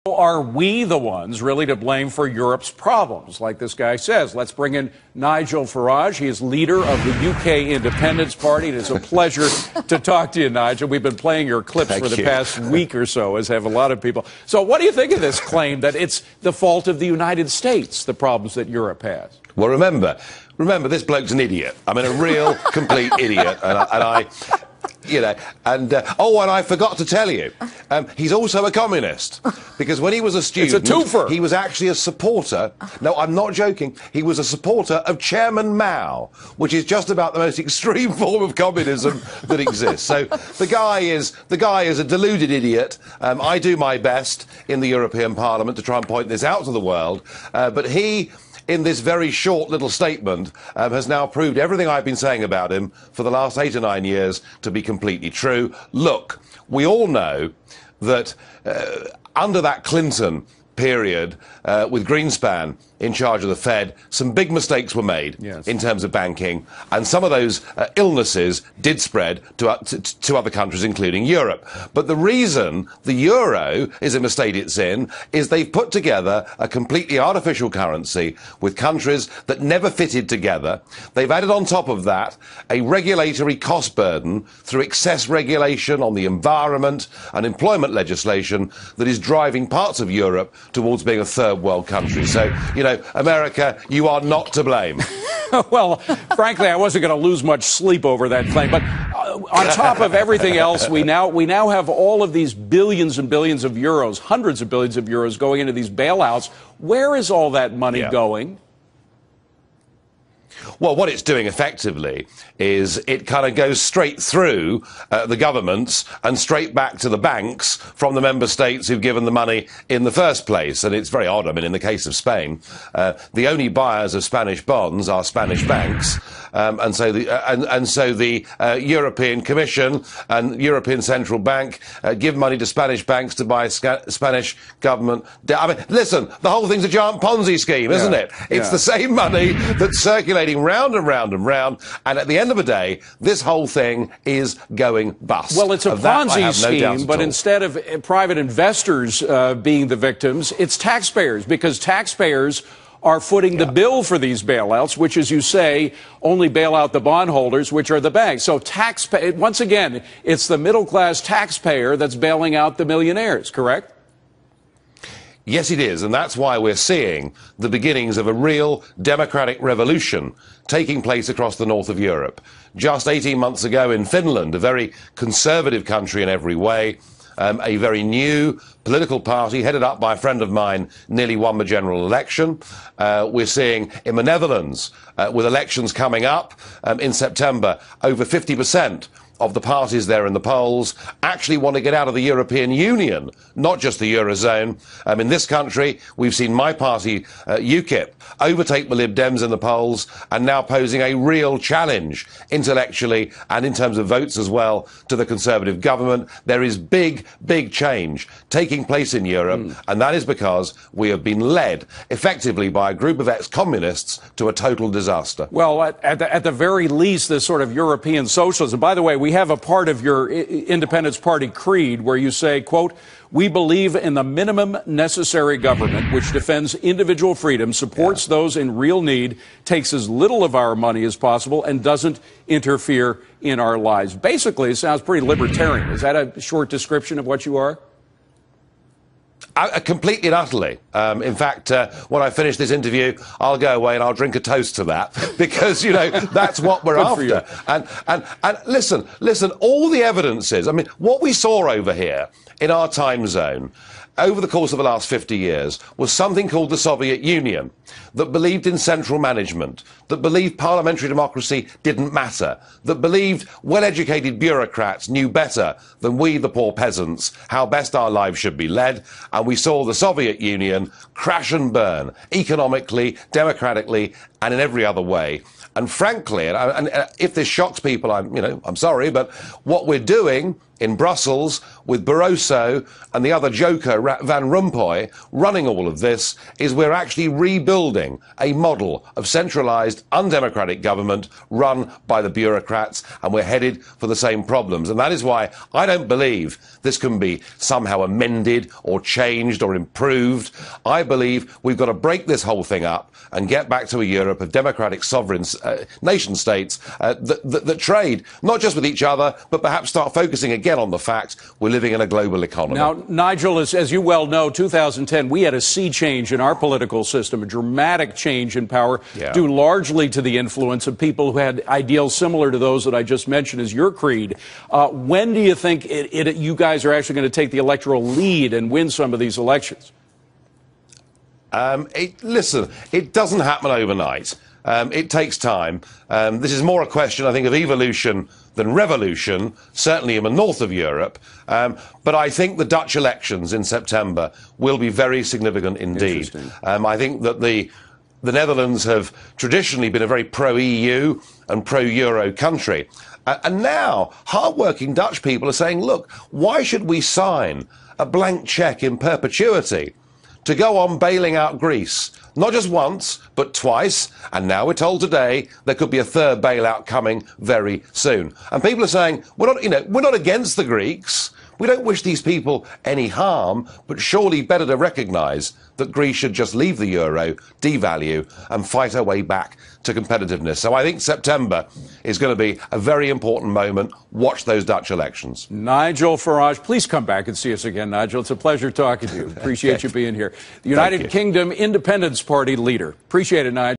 Are we the ones really to blame for Europe's problems? Like this guy says, let's bring in Nigel Farage. He is leader of the UK Independence Party. It is a pleasure to talk to you, Nigel. We've been playing your clips for the past week or so, as have a lot of people. So what do you think of this claim that it's the fault of the United States, the problems that Europe has? Well, remember, this bloke's an idiot. I mean, a real, complete idiot. And I forgot to tell you, he's also a communist, because when he was a student, it's a twofer. He was actually a supporter. No, I'm not joking. He was a supporter of Chairman Mao, which is just about the most extreme form of communism that exists. So the guy is a deluded idiot. I do my best in the European Parliament to try and point this out to the world, but he, in this very short little statement, has now proved everything I've been saying about him for the last 8 or 9 years to be completely true. Look, we all know that under that Clinton period, with Greenspan in charge of the Fed, some big mistakes were made in terms of banking, and some of those illnesses did spread to other countries, including Europe. But the reason the euro is in the state it's in is they've put together a completely artificial currency with countries that never fitted together. They've added on top of that a regulatory cost burden through excess regulation on the environment and employment legislation that is driving parts of Europe towards being a third world country. So, America, you are not to blame. Well, frankly, I wasn't going to lose much sleep over that claim. But on top of everything else, we now have all of these billions and billions of euros, hundreds of billions of euros going into these bailouts. Where is all that money going? Well, what it's doing effectively is it kind of goes straight through the governments and straight back to the banks from the member states who've given the money in the first place. And it's very odd. I mean, in the case of Spain, the only buyers of Spanish bonds are Spanish banks. And so the European Commission and European Central Bank give money to Spanish banks to buy Spanish government debt. I mean, listen, the whole thing's a giant Ponzi scheme, isn't it? It's the same money that's circulating round and round and round, and at the end of the day, this whole thing is going bust. Well, it's a Ponzi scheme, but instead of private investors being the victims, it's taxpayers, because taxpayers are footing the bill for these bailouts, which, as you say, only bail out the bondholders, which are the banks. So once again, it's the middle-class taxpayer that's bailing out the millionaires, correct? Yes, it is, and that's why we're seeing the beginnings of a real democratic revolution taking place across the north of Europe. Just 18 months ago in Finland, a very conservative country in every way, a very new political party headed up by a friend of mine nearly won the general election. We're seeing in the Netherlands, with elections coming up in September, over 50% of the parties there in the polls actually want to get out of the European Union, not just the Eurozone. In this country, we've seen my party, UKIP, overtake the Lib Dems in the polls and now posing a real challenge intellectually and in terms of votes as well to the Conservative government. There is big, big change taking place in Europe, and that is because we have been led effectively by a group of ex-communists to a total disaster. Well, at the very least, this sort of European socialism. By the way, we have a part of your Independence Party creed where you say, quote, "We believe in the minimum necessary government which defends individual freedom, supports those in real need, takes as little of our money as possible, and doesn't interfere in our lives." Basically, it sounds pretty libertarian. Is that a short description of what you are? Completely and utterly. In fact, when I finish this interview, I'll go away and I'll drink a toast to that, because, that's what we're after. And listen, all the evidence is, I mean, what we saw over here in our time zone over the course of the last 50 years was something called the Soviet Union, that believed in central management, that believed parliamentary democracy didn't matter, that believed well-educated bureaucrats knew better than we, the poor peasants, how best our lives should be led. And we saw the Soviet Union crash and burn economically, democratically, and in every other way. And frankly, and if this shocks people, I'm sorry, but what we're doing in Brussels with Barroso and the other joker, Van Rompuy, running all of this, is we're actually rebuilding a model of centralised, undemocratic government run by the bureaucrats, and we're headed for the same problems. And that is why I don't believe this can be somehow amended or changed or improved. I believe we've got to break this whole thing up and get back to a Europe of democratic sovereign nation states that trade, not just with each other, but perhaps start focusing again on the fact we're living in a global economy. Now, Nigel, as you well know, 2010, we had a sea change in our political system, a dramatic change in power, due largely to the influence of people who had ideals similar to those that I just mentioned as your creed. When do you think you guys are actually going to take the electoral lead and win some of these elections? Listen, it doesn't happen overnight. It takes time. This is more a question, I think, of evolution than revolution, certainly in the north of Europe. But I think the Dutch elections in September will be very significant indeed. I think that the Netherlands have traditionally been a very pro-EU and pro-Euro country. And now hard-working Dutch people are saying, look, why should we sign a blank cheque in perpetuity to go on bailing out Greece? Not just once, but twice, and now we're told today there could be a third bailout coming very soon. And people are saying, we're not against the Greeks. We don't wish these people any harm, but surely better to recognise that Greece should just leave the euro, devalue, and fight our way back to competitiveness. So I think September is going to be a very important moment. Watch those Dutch elections. Nigel Farage, please come back and see us again, Nigel. It's a pleasure talking to you. Appreciate you being here. The United Kingdom Independence Party leader. Appreciate it, Nigel.